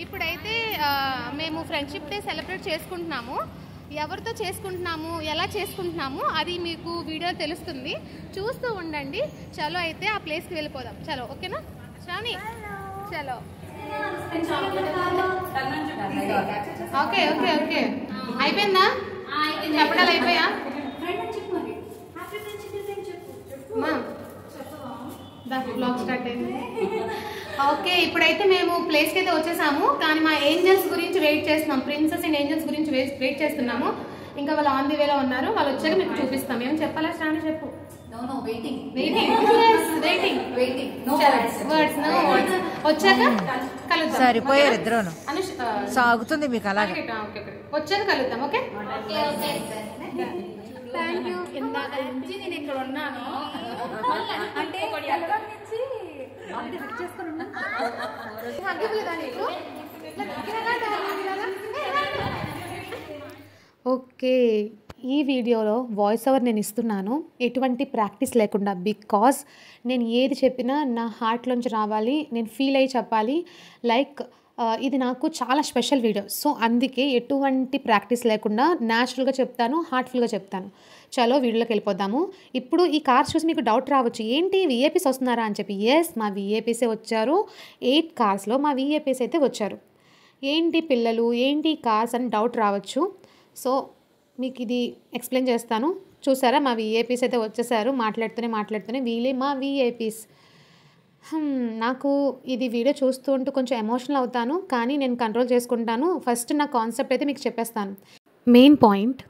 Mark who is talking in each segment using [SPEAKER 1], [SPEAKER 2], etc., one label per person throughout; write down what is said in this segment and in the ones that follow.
[SPEAKER 1] ఇప్పుడైతే మేము friendship day celebrate చేసుకుంటున్నాము. ఎవరితో చేసుకుంటున్నాము, ఎలా చేసుకుంటున్నాము అది మీకు వీడియో తెలుస్తుంది, చూస్తూ ఉండండి. చలో అయితే ఆ ప్లేస్కి వెళ్ళిపోదాం. చలో ఓకేనా శ్రావణి? చలో ఓకే ఓకే ఓకే అయిపోయిందా? చెప్పడాలు అయిపోయా? బ్లాగ్ స్టార్ట్ అయింది. ఓకే ఇప్పుడైతే మేము ప్లేస్కి అయితే వచ్చేసాము, కానీ మా ఏంజల్స్ గురించి వెయిట్ చేస్తున్నాం. ప్రిన్సెస్ అండ్ ఏంజల్స్ గురించి వెయిట్ చేస్తున్నాము. ఇంకా వాళ్ళు ఆన్ ది వేలో ఉన్నారు, వాళ్ళు వచ్చాక మీకు చూపిస్తాం. ఏం చెప్పాలా శ్రావణి? చెప్పు. వచ్చాక కలుద్దాం.
[SPEAKER 2] సరిపోయారు ఇద్దరు, సాగుతుంది మీకు అలాగే.
[SPEAKER 1] వచ్చాక కలుద్దాం. Okay thank you. ఇందాక నుంచి నేను ఇక్కడ ఉన్నాను అంటే ఓకే ఈ వీడియోలో వాయిస్ ఓవర్ నేను ఇస్తున్నాను ఎటువంటి ప్రాక్టీస్ లేకుండా. బికాజ్ నేను ఏది చెప్పినా నా హార్ట్లోంచి రావాలి, నేను ఫీల్ అయ్యి చెప్పాలి. లైక్ ఇది నాకు చాలా స్పెషల్ వీడియో, సో అందుకే ఎటువంటి ప్రాక్టీస్ లేకుండా న్యాచురల్గా చెప్తాను, హార్ట్ఫుల్గా చెప్తాను. చలో వీడియోలోకి వెళ్ళిపోదాము. ఇప్పుడు ఈ కార్స్ చూసి మీకు డౌట్ రావచ్చు, ఏంటి విఏపీస్ వస్తున్నారా అని చెప్పి. ఎస్, మా విఏపీసే వచ్చారు. 8 కార్స్లో మా విఏపీస్ అయితే వచ్చారు. ఏంటి పిల్లలు, ఏంటి కార్స్ అని డౌట్ రావచ్చు. సో మీకు ఇది ఎక్స్ప్లెయిన్ చేస్తాను. చూసారా, మా విఏపీస్ అయితే వచ్చేసారు. మాట్లాడుతూనే వీళ్ళే మా విఏపీస్. నాకు ఇది వీడియో చూస్తుంటూ కొంచెం ఎమోషనల్ అవుతాను, కానీ నేను కంట్రోల్ చేసుకుంటాను. ఫస్ట్ నా కాన్సెప్ట్ అయితే మీకు చెప్పేస్తాను. మెయిన్ పాయింట్,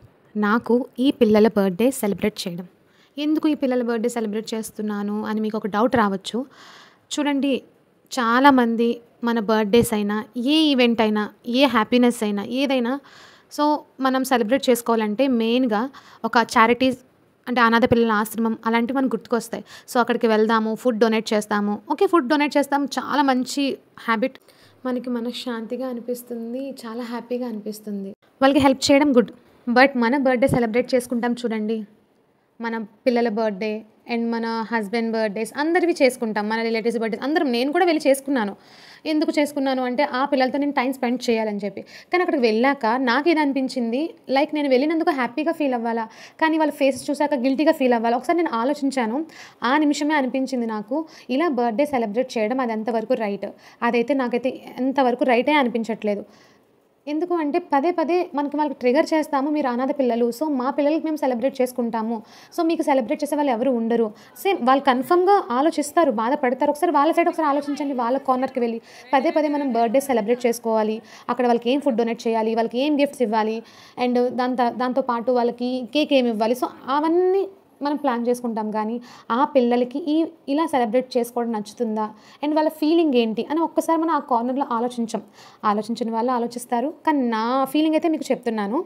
[SPEAKER 1] నాకు ఈ పిల్లల బర్త్డే సెలబ్రేట్ చేయడం. ఎందుకు ఈ పిల్లల బర్త్డే సెలబ్రేట్ చేస్తున్నాను అని మీకు ఒక డౌట్ రావచ్చు. చూడండి, చాలామంది మన బర్త్డేస్ అయినా, ఏ ఈవెంట్ అయినా, ఏ హ్యాపీనెస్ అయినా, ఏదైనా సో మనం సెలబ్రేట్ చేసుకోవాలంటే మెయిన్గా ఒక చారిటీస్ అంటే అనాథ పిల్లల ఆశ్రమం అలాంటివి మనకు గుర్తుకొస్తాయి. సో అక్కడికి వెళ్దాము, ఫుడ్ డొనేట్ చేస్తాము. ఓకే, ఫుడ్ డొనేట్ చేస్తాము, చాలా మంచి హ్యాబిట్. మనకి మనశ్శాంతిగా అనిపిస్తుంది, చాలా హ్యాపీగా అనిపిస్తుంది. వాళ్ళకి హెల్ప్ చేయడం గుడ్. బట్ మన బర్త్డే సెలబ్రేట్ చేసుకుంటాం చూడండి, మన పిల్లల బర్త్డే అండ్ మన హస్బెండ్ బర్త్డేస్ అందరివి చేసుకుంటాం, మన రిలేటివ్స్ బర్త్డేస్ అందరం. నేను కూడా వెళ్ళి చేసుకున్నాను. ఎందుకు చేసుకున్నాను అంటే ఆ పిల్లలతో నేను టైం స్పెండ్ చేయాలని చెప్పి. కానీ అక్కడికి వెళ్ళాక నాకు ఇది అనిపించింది, లైక్ నేను వెళ్ళినందుకు హ్యాపీగా ఫీల్ అవ్వాలా, కానీ వాళ్ళ ఫేస్ చూసాక గిల్టీగా ఫీల్ అవ్వాలా. ఒకసారి నేను ఆలోచించాను, ఆ నిమిషమే అనిపించింది నాకు, ఇలా బర్త్డే సెలబ్రేట్ చేయడం అది ఎంతవరకు రైట్. అదైతే నాకైతే ఎంతవరకు రైటే అనిపించట్లేదు. ఎందుకు అంటే పదే వాళ్ళకి ట్రిగర్ చేస్తాము, మీరు అనాథ పిల్లలు, సో మా పిల్లలకి మేము సెలబ్రేట్ చేసుకుంటాము, సో మీకు సెలబ్రేట్ చేసే వాళ్ళు ఎవరు ఉండరు. సేమ్ వాళ్ళు కన్ఫర్మ్గా ఆలోచిస్తారు, బాధపడతారు. ఒకసారి వాళ్ళ సైడ్ ఒకసారి ఆలోచించండి. వాళ్ళ కార్నర్కి వెళ్ళి పదే మనం బర్త్డే సెలబ్రేట్ చేసుకోవాలి, అక్కడ వాళ్ళకి ఏం ఫుడ్ డొనేట్ చేయాలి, వాళ్ళకి ఏం గిఫ్ట్స్ ఇవ్వాలి, అండ్ దాంతోపాటు వాళ్ళకి కేక్ ఏమి ఇవ్వాలి, సో అవన్నీ మనం ప్లాన్ చేసుకుంటాం. కానీ ఆ పిల్లలకి ఇలా సెలబ్రేట్ చేసుకోవడం నచ్చుతుందా అండ్ వాళ్ళ ఫీలింగ్ ఏంటి అని ఒక్కసారి మనం ఆ కార్నర్లో ఆలోచించిన వాళ్ళు ఆలోచిస్తారు. కానీ నా ఫీలింగ్ అయితే మీకు చెప్తున్నాను.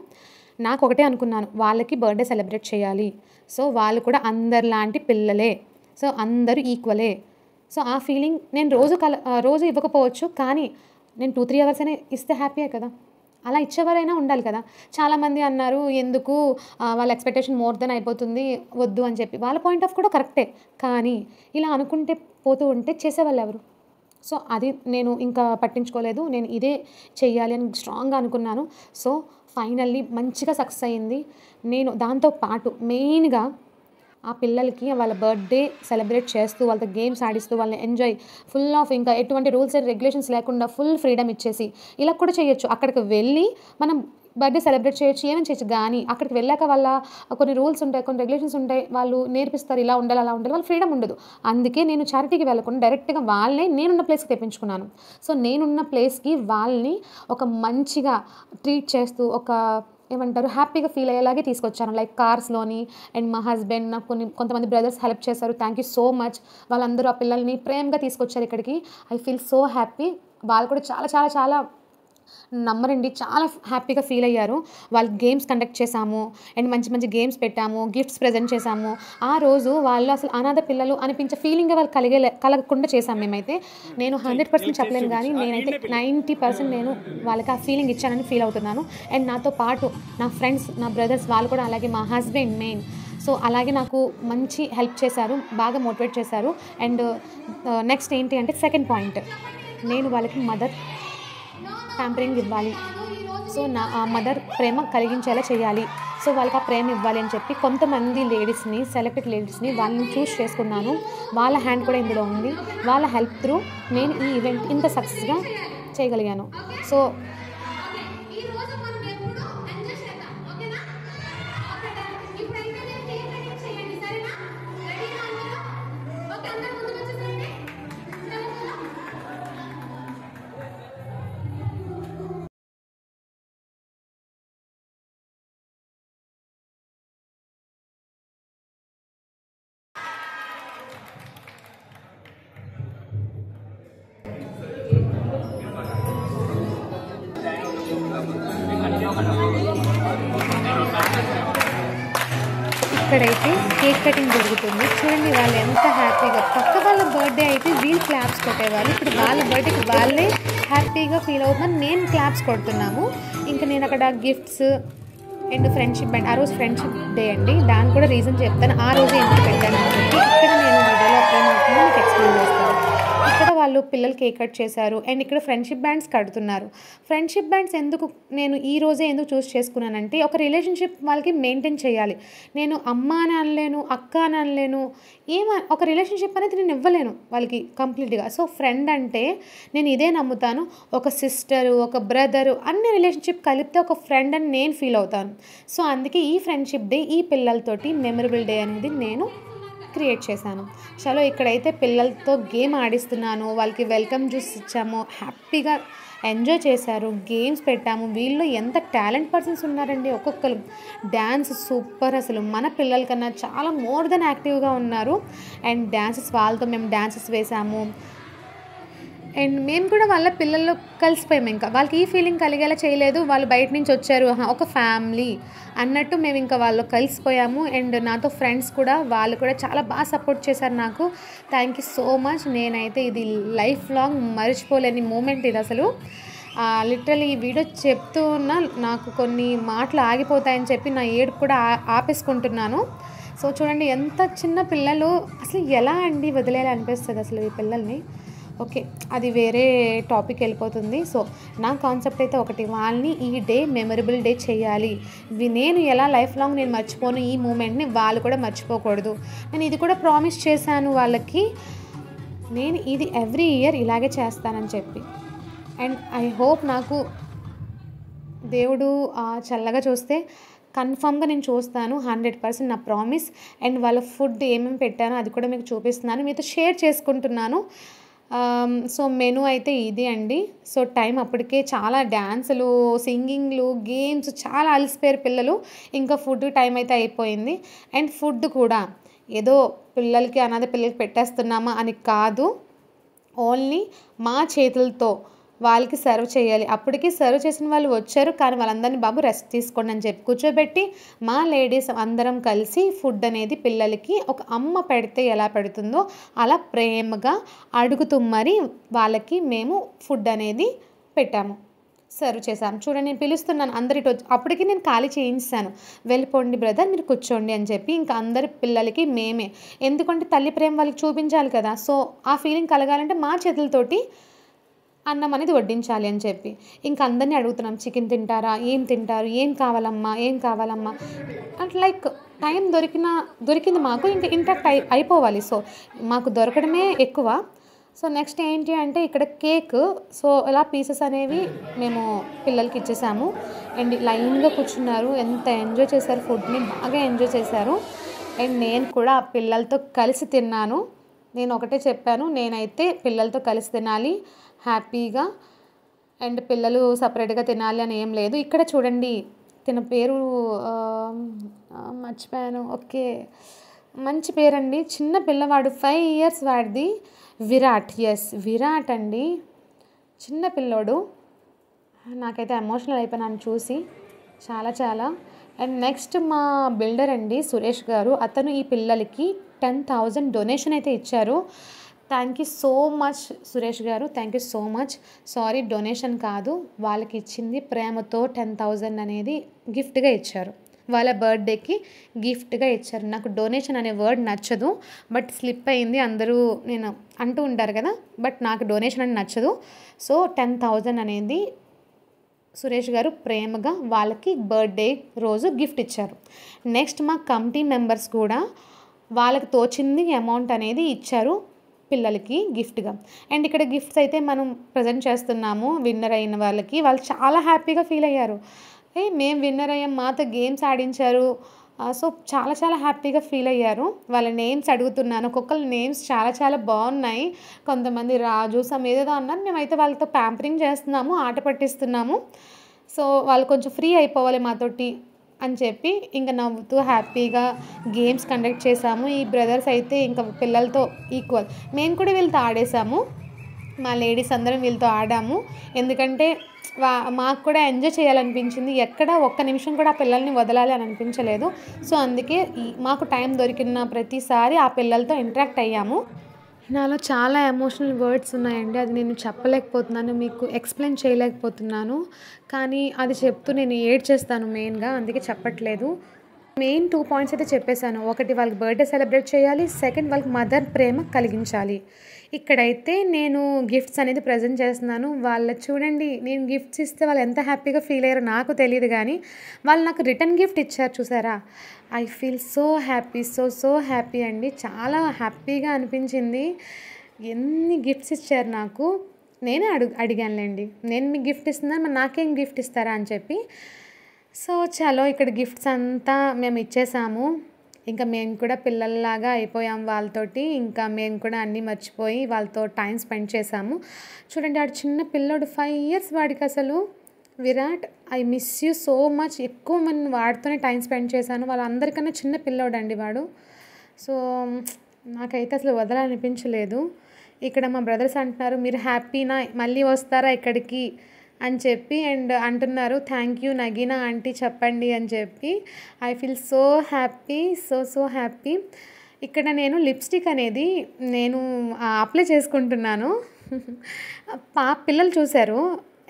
[SPEAKER 1] నాకు ఒకటే అనుకున్నాను, వాళ్ళకి బర్త్డే సెలబ్రేట్ చేయాలి, సో వాళ్ళు కూడా అందరిలాంటి పిల్లలే, సో అందరూ ఈక్వలే. సో ఆ ఫీలింగ్ నేను రోజు ఇవ్వకపోవచ్చు, కానీ నేను 2-3 అవర్స్ అయినా ఇస్తే హ్యాపీయే కదా. అలా ఇచ్చేవారైనా ఉండాలి కదా. చాలామంది అన్నారు, ఎందుకు వాళ్ళ ఎక్స్పెక్టేషన్ మోర్ దెన్ అయిపోతుంది, వద్దు అని చెప్పి. వాళ్ళ పాయింట్ ఆఫ్ కూడా కరెక్టే, కానీ ఇలా అనుకుంటే పోతూ ఉంటే చేసేవాళ్ళు ఎవరు? సో అది నేను ఇంకా పట్టించుకోలేదు. నేను ఇదే చెయ్యాలి అని స్ట్రాంగ్గా అనుకున్నాను. సో ఫైనల్లీ మంచిగా సక్సెస్ అయ్యింది. నేను దాంతోపాటు మెయిన్గా ఆ పిల్లలకి వాళ్ళ బర్త్డే సెలబ్రేట్ చేస్తూ, వాళ్ళతో గేమ్స్ ఆడిస్తూ, వాళ్ళని ఎంజాయ్ ఫుల్ ఆఫ్, ఇంకా ఎటువంటి రూల్స్ అండ్ రెగ్యులేషన్స్ లేకుండా ఫుల్ ఫ్రీడమ్ ఇచ్చేసి ఇలా కూడా చేయొచ్చు. అక్కడికి వెళ్ళి మనం బర్త్డే సెలబ్రేట్ చేయొచ్చు, ఏమైనా చేయొచ్చు. కానీ అక్కడికి వెళ్ళాక వాళ్ళ కొన్ని రూల్స్ ఉంటాయి, కొన్ని రెగ్యులేషన్స్ ఉంటాయి, వాళ్ళు నేర్పిస్తారు, ఇలా ఉండాలి అలా ఉండాలి, వాళ్ళ ఫ్రీడమ్ ఉండదు. అందుకే నేను చారిటీకి వెళ్ళకుండా డైరెక్ట్గా వాళ్ళనే నేనున్న ప్లేస్కి తెప్పించుకున్నాను. సో నేనున్న ప్లేస్కి వాళ్ళని ఒక మంచిగా ట్రీట్ చేస్తూ, ఒక ఏమంటారు హ్యాపీగా ఫీల్ అయ్యేలాగే తీసుకొచ్చాను. లైక్ కార్స్లోని అండ్ మా హస్బెండ్, నాకు కొంతమంది బ్రదర్స్ హెల్ప్ చేశారు. Thank you so much. వాళ్ళందరూ ఆ పిల్లల్ని ప్రేమగా తీసుకొచ్చారు ఇక్కడికి. I feel so happy. వాళ్ళు కూడా చాలా చాలా చాలా నమ్మరండి చాలా హ్యాపీగా ఫీల్ అయ్యారు. వాళ్ళు గేమ్స్ కండక్ట్ చేశాము అండ్ మంచి మంచి గేమ్స్ పెట్టాము, గిఫ్ట్స్ ప్రెజెంట్ చేశాము. ఆ రోజు వాళ్ళు అసలు అనాథ పిల్లలు అనిపించే ఫీలింగే వాళ్ళు కలగకుండా చేశాం మేమైతే. నేను 100% చెప్పలేను కానీ నేనైతే 90% నేను వాళ్ళకి ఆ ఫీలింగ్ ఇచ్చానని ఫీల్ అవుతున్నాను. అండ్ నాతో పాటు నా ఫ్రెండ్స్, నా బ్రదర్స్ వాళ్ళు కూడా, అలాగే మా హస్బెండ్ మెయిన్. సో అలాగే నాకు మంచి హెల్ప్ చేశారు, బాగా మోటివేట్ చేశారు. అండ్ నెక్స్ట్ ఏంటి అంటే సెకండ్ పాయింట్, నేను వాళ్ళకి మదర్ ప్యాంపరింగ్ ఇవ్వాలి. సో ఆ మదర్ ప్రేమ కలిగించేలా చేయాలి. సో వాళ్ళకి ఆ ప్రేమ ఇవ్వాలి అని చెప్పి కొంతమంది లేడీస్ని, సెలబ్రిటీ లేడీస్ని వాళ్ళని చూస్ చేసుకున్నాను. వాళ్ళ హ్యాండ్ కూడా ఇందులో ఉంది. వాళ్ళ హెల్ప్ త్రూ నేను ఈ ఈవెంట్ ఇంత సక్సెస్గా చేయగలిగాను. సో ఇక్కడైతే కేక్ కటింగ్ జరుగుతుంది. చూడండి వాళ్ళు ఎంత హ్యాపీగా, పక్క వాళ్ళ బర్త్డే అయితే వీళ్ళు క్లాప్స్ కొట్టేవాళ్ళు, ఇప్పుడు వాళ్ళ బర్త్డేకి వాళ్ళే హ్యాపీగా ఫీల్ అవుతున్నారు. నేను క్లాప్స్ కొడుతున్నాము. ఇంకా నేను అక్కడ గిఫ్ట్స్ అండ్ ఫ్రెండ్షిప్ బ్యాండ్, ఆ రోజు ఫ్రెండ్షిప్ డే అండి, దానికి కూడా రీజన్ చెప్తాను, ఆ రోజు ఎందుకు పెట్టాను అని చెప్పి. ఇక్కడ నేను వీడియోలో ఏమవుతుందో మీకు ఎక్స్ప్లెయిన్ చేస్తాను. ఇక్కడ వాళ్ళు పిల్లలు కేక్ కట్ చేశారు అండ్ ఇక్కడ ఫ్రెండ్షిప్ బ్యాండ్స్ కడుతున్నారు. ఫ్రెండ్షిప్ బ్యాండ్స్ ఎందుకు నేను ఈ రోజే ఎందుకు చూస్ చేసుకున్నానంటే, ఒక రిలేషన్షిప్ వాళ్ళకి మెయింటైన్ చేయాలి. నేను అమ్మ అని అనలేను, అక్క అని అనలేను, ఒక రిలేషన్షిప్ అనేది నేను ఇవ్వలేను వాళ్ళకి కంప్లీట్గా. సో ఫ్రెండ్ అంటే నేను ఇదే నమ్ముతాను, ఒక సిస్టరు, ఒక బ్రదరు, అన్ని రిలేషన్షిప్ కలిపితే ఒక ఫ్రెండ్ అని నేను ఫీల్ అవుతాను. సో అందుకే ఈ ఫ్రెండ్షిప్ డే, ఈ పిల్లలతోటి మెమరబుల్ డే అనేది నేను క్రియేట్ చేశాను. చలో ఇక్కడైతే పిల్లలతో గేమ్ ఆడిస్తున్నాను, వాళ్ళకి వెల్కమ్ జ్యూస్ ఇచ్చాము, హ్యాపీగా ఎంజాయ్ చేశారు, గేమ్స్ పెట్టాము. వీళ్ళు ఎంత టాలెంట్ పర్సన్స్ ఉన్నారండి, ఒక్కొక్కరు డ్యాన్స్ సూపర్, అసలు మన పిల్లల కన్నా చాలా మోర్ దెన్ యాక్టివ్గా ఉన్నారు. అండ్ డ్యాన్సెస్ వాళ్ళతో మేము డ్యాన్సెస్ వేసాము. అండ్ మేము కూడా వాళ్ళ పిల్లల్లో కలిసిపోయాము. ఇంకా వాళ్ళకి ఈ ఫీలింగ్ కలిగేలా చేయలేదు, వాళ్ళు బయట నుంచి వచ్చారు ఒక ఫ్యామిలీ అన్నట్టు మేము ఇంకా వాళ్ళు కలిసిపోయాము. అండ్ నాతో ఫ్రెండ్స్ కూడా, వాళ్ళు కూడా చాలా బాగా సపోర్ట్ చేశారు నాకు. Thank you so much. నేనైతే ఇది లైఫ్ లాంగ్ మర్చిపోలేని మూమెంట్ ఇది అసలు. లిటరల్లీ ఈ వీడియో చెప్తూ ఉన్నా నాకు కొన్ని మాటలు ఆగిపోతాయని చెప్పి నా ఏడుపు కూడా ఆపేసుకుంటున్నాను. సో చూడండి ఎంత చిన్న పిల్లలు, అసలు ఎలా అండి వదిలేయాలి అనిపిస్తుంది అసలు ఈ పిల్లల్ని. ఓకే, అది వేరే టాపిక్ వెళ్ళిపోతుంది. సో నా కాన్సెప్ట్ అయితే ఒకటి, వాళ్ళని ఈ డే మెమరబుల్ డే చేయాలి. నేను ఎలా లైఫ్ లాంగ్ నేను మర్చిపోను ఈ మూమెంట్ని, వాళ్ళు కూడా మర్చిపోకూడదు. నేను ఇది కూడా ప్రామిస్ చేశాను వాళ్ళకి, నేను ఇది ఎవ్రీ ఇయర్ ఇలాగే చేస్తానని చెప్పి. అండ్ ఐ హోప్ నాకు దేవుడు చల్లగా చూస్తే కన్ఫామ్గా నేను చూస్తాను, 100% నా ప్రామిస్. అండ్ వాళ్ళ ఫుడ్ ఏమేమి పెట్టానో అది కూడా మీకు చూపిస్తున్నాను, మీతో షేర్ చేసుకుంటున్నాను. సో మెనూ అయితే ఇది అండి. సో టైం అప్పటికే చాలా డ్యాన్సులు, సింగింగ్లు, గేమ్స్, చాలా అలసిపోయారు పిల్లలు. ఇంకా ఫుడ్ టైం అయితే అయిపోయింది. అండ్ ఫుడ్ కూడా ఏదో పిల్లలకి, అనాథ పిల్లలకి పెట్టేస్తున్నామా అని కాదు, ఓన్లీ మా చేతులతో వాళ్ళకి సర్వ్ చేయాలి. అప్పటికి సర్వ్ చేసిన వాళ్ళు వచ్చారు, కానీ వాళ్ళందరినీ బాబు రెస్ట్ తీసుకోండి అని చెప్పి కూర్చోబెట్టి మా లేడీస్ అందరం కలిసి ఫుడ్ అనేది పిల్లలకి ఒక అమ్మ పెడితే ఎలా పెడుతుందో అలా ప్రేమగా అడుగుతూ మరి వాళ్ళకి మేము ఫుడ్ అనేది పెట్టాము, సర్వ్ చేశాము. చూడండి నేను పిలుస్తున్నాను అందరితో, అప్పటికి నేను ఖాళీ చేయించాను, వెళ్ళిపోండి బ్రదర్ మీరు కూర్చోండి అని చెప్పి. ఇంకా అందరి పిల్లలకి మేమే, ఎందుకంటే తల్లి ప్రేమ వాళ్ళకి చూపించాలి కదా. సో ఆ ఫీలింగ్ కలగాలంటే మా చేతులతోటి అన్నం అనేది వడ్డించాలి అని చెప్పి ఇంకా అందరినీ అడుగుతున్నాం, చికెన్ తింటారా, ఏం తింటారు, ఏం కావాలమ్మా, ఏం కావాలమ్మా అట్లా. లైక్ టైం దొరికింది మాకు, ఇంకా ఇంట్రాక్ట్ అయిపోవాలి. సో మాకు దొరకడమే ఎక్కువ. సో నెక్స్ట్ ఏంటి అంటే ఇక్కడ కేక్, సో ఇలా పీసెస్ అనేవి మేము పిల్లలకి ఇచ్చేసాము. అండ్ లైన్గా కూర్చున్నారు, ఎంత ఎంజాయ్ చేశారు, ఫుడ్ని బాగా ఎంజాయ్ చేశారు. అండ్ నేను కూడా ఆ పిల్లలతో కలిసి తిన్నాను. నేను ఒకటే చెప్పాను, నేనైతే పిల్లలతో కలిసి తినాలి హ్యాపీగా, అండ్ పిల్లలు సపరేట్గా తినాలి అని ఏం లేదు. ఇక్కడ చూడండి తిన పేరు మర్చిపోయాను. ఓకే, మంచి పేరండి, చిన్న పిల్లవాడు 5 years వాడిది, విరాట్. ఎస్ విరాట్ అండి, చిన్న పిల్లోడు, నాకైతే ఎమోషనల్ అయిపోయినాను చూసి చాలా. అండ్ నెక్స్ట్ మా బిల్డర్ అండి సురేష్ గారు, అతను ఈ పిల్లలకి 10,000 డొనేషన్ అయితే ఇచ్చారు. Thank you so much Suresh garu, thank you so much. Sorry, donation కాదు, వాళ్ళకి ఇచ్చింది ప్రేమతో 10,000 అనేది గిఫ్ట్గా ఇచ్చారు. వాళ్ళ బర్త్డేకి గిఫ్ట్గా ఇచ్చారు. నాకు డొనేషన్ అనే వర్డ్ నచ్చదు, బట్ స్లిప్ అయింది. అందరూ నేను అంటూ ఉంటారు కదా, బట్ నాకు డొనేషన్ అని నచ్చదు. సో 10,000 అనేది సురేష్ గారు ప్రేమగా వాళ్ళకి బర్త్డే రోజు గిఫ్ట్ ఇచ్చారు. నెక్స్ట్ మా కమిటీ మెంబర్స్ కూడా వాళ్ళకి తోచింది అమౌంట్ అనేది ఇచ్చారు పిల్లలకి గిఫ్ట్గా. అండ్ ఇక్కడ గిఫ్ట్స్ అయితే మనం ప్రజెంట్ చేస్తున్నాము విన్నర్ అయిన వాళ్ళకి. వాళ్ళు చాలా హ్యాపీగా ఫీల్ అయ్యారు. మేము విన్నర్ అయ్యాం, మాతో గేమ్స్ ఆడించారు. సో చాలా హ్యాపీగా ఫీల్ అయ్యారు. వాళ్ళ నేమ్స్ అడుగుతున్నాను. ఒక్కొక్కరు నేమ్స్ చాలా బాగున్నాయి. కొంతమంది రాజు సమ్ ఏదేదో అన్నారు. మేమైతే వాళ్ళతో ప్యాంపరింగ్ చేస్తున్నాము, ఆట పట్టిస్తున్నాము. సో వాళ్ళు కొంచెం ఫ్రీ అయిపోవాలి మాతోటి అని చెప్పి ఇంకా నవ్వుతూ హ్యాపీగా గేమ్స్ కండక్ట్ చేసాము. ఈ బ్రదర్స్ అయితే ఇంకా పిల్లలతో ఈక్వల్. మేము కూడా వీళ్ళతో ఆడేసాము. మా లేడీస్ అందరం వీళ్ళతో ఆడాము. ఎందుకంటే మాకు కూడా ఎంజాయ్ చేయాలనిపించింది. ఎక్కడ ఒక్క నిమిషం కూడా ఆ పిల్లల్ని వదలాలి అని అనిపించలేదు. సో అందుకే మాకు టైం దొరికిన ప్రతిసారి ఆ పిల్లలతో ఇంటరాక్ట్ అయ్యాము. నాలో చాలా ఎమోషనల్ వర్డ్స్ ఉన్నాయండి. అది నేను చెప్పలేకపోతున్నాను, మీకు ఎక్స్ప్లెయిన్ చేయలేకపోతున్నాను. కానీ అది చెప్తూ నేను ఏడ్చేస్తాను మెయిన్గా, అందుకే చెప్పట్లేదు. మెయిన్ 2 పాయింట్స్ అయితే చెప్పేశాను. ఒకటి, వాళ్ళకి బర్త్డే సెలబ్రేట్ చేయాలి. సెకండ్, వాళ్ళకి మదర్ ప్రేమ కలిగించాలి. ఇక్కడైతే నేను గిఫ్ట్స్ అనేది ప్రజెంట్ చేస్తున్నాను. వాళ్ళు చూడండి, నేను గిఫ్ట్స్ ఇస్తే వాళ్ళు ఎంత హ్యాపీగా ఫీల్ అయ్యారో నాకు తెలియదు, కానీ వాళ్ళు నాకు రిటర్న్ గిఫ్ట్ ఇచ్చారు చూసారా. I feel so happy, so happy అండి. చాలా హ్యాపీగా అనిపించింది. ఎన్ని గిఫ్ట్స్ ఇచ్చారు నాకు. నేనే అడిగానులేండి, నేను మీకు గిఫ్ట్ ఇస్తున్నాను, మరి నాకేం గిఫ్ట్ ఇస్తారా అని చెప్పి. సో చలో, ఇక్కడ గిఫ్ట్స్ అంతా మేము ఇచ్చేసాము. ఇంకా మేము కూడా పిల్లల్లాగా అయిపోయాం వాళ్ళతోటి. ఇంకా మేము కూడా అన్నీ మర్చిపోయి వాళ్ళతో టైం స్పెండ్ చేసాము. చూడండి, వాడు చిన్న పిల్లోడు, 5 years వాడికి. అసలు Virat, I miss you so much. ఎక్కువ మంది వాడితోనే టైం స్పెండ్ చేశాను. వాళ్ళందరికన్నా చిన్న పిల్లోడు అండి వాడు. సో నాకైతే అసలు వదలనిపించలేదు. ఇక్కడ మా బ్రదర్స్ అంటున్నారు, మీరు హ్యాపీనా, మళ్ళీ వస్తారా ఇక్కడికి అని చెప్పి అండ్ అంటున్నారు. థ్యాంక్ యూ నగీనా ఆంటీ చెప్పండి అని చెప్పి. I feel so happy, so happy. ఇక్కడ నేను లిప్స్టిక్ అనేది నేను అప్లై చేసుకుంటున్నాను. పిల్లలు చూశారు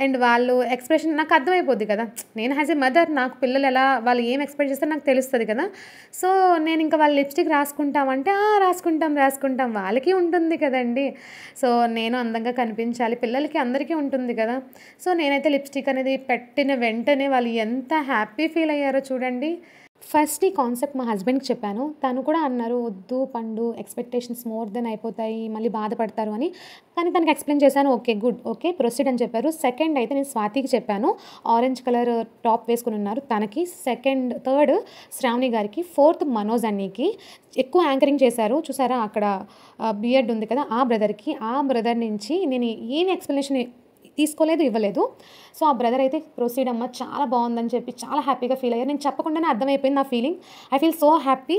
[SPEAKER 1] అండ్ వాళ్ళు ఎక్స్ప్రెషన్ నాకు అర్థమైపోద్ది కదా. నేను యాజ్ ఏ మదర్, నాకు పిల్లలు ఎలా వాళ్ళు ఏం ఎక్స్పెక్ట్ చేస్తారో నాకు తెలుస్తుంది కదా. సో నేను ఇంకా వాళ్ళు లిప్స్టిక్ రాసుకుంటామంటే రాసుకుంటాం వాళ్ళకి ఉంటుంది కదండి. సో నేను అందంగా కనిపించాలి, పిల్లలకి అందరికీ ఉంటుంది కదా. సో నేనైతే లిప్స్టిక్ అనేది పెట్టిన వెంటనే వాళ్ళు ఎంత హ్యాపీ ఫీల్ అయ్యారో చూడండి. ఫస్ట్ ఈ కాన్సెప్ట్ మా హస్బెండ్కి చెప్పాను. తను కూడా అన్నారు, వద్దు పండు, ఎక్స్పెక్టేషన్స్ మోర్ దెన్ అయిపోతాయి, మళ్ళీ బాధపడతారు అని. కానీ తనకి ఎక్స్ప్లెయిన్ చేశాను. ఓకే గుడ్, ఓకే ప్రొసీడ్ అని చెప్పారు. సెకండ్ అయితే నేను స్వాతికి చెప్పాను. ఆరెంజ్ కలర్ టాప్ వేసుకుని ఉన్నారు తనకి. థర్డ్ శ్రావణి గారికి. ఫోర్త్ మనోజ్ అన్నీకి. ఎక్కువ యాంకరింగ్ చేశారు చూసారా, అక్కడ బియర్డ్ ఉంది కదా ఆ బ్రదర్కి. ఆ బ్రదర్ నుంచి నేను ఏమి ఎక్స్ప్లెనేషన్ తీసుకోలేదు, ఇవ్వలేదు. సో ఆ బ్రదర్ అయితే ప్రొసీడ్ అమ్మ, చాలా బాగుందని చెప్పి చాలా హ్యాపీగా ఫీల్ అయ్యారు. నేను చెప్పకుండానే అర్థమైపోయింది నా feeling. I feel so happy.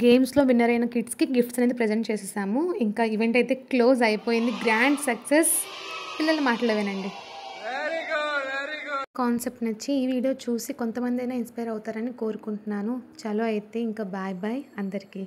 [SPEAKER 1] గేమ్స్లో విన్నర్ అయిన కిడ్స్కి గిఫ్ట్స్ అనేది ప్రజెంట్ చేసేసాము. ఇంకా ఈవెంట్ అయితే క్లోజ్ అయిపోయింది. Grand success. పిల్లల మాటలేవేనండి. కాన్సెప్ట్ నచ్చి ఈ వీడియో చూసి కొంతమంది అయినా ఇన్స్పైర్ అవుతారని కోరుకుంటున్నాను. చలో అయితే ఇంకా బాయ్ అందరికీ.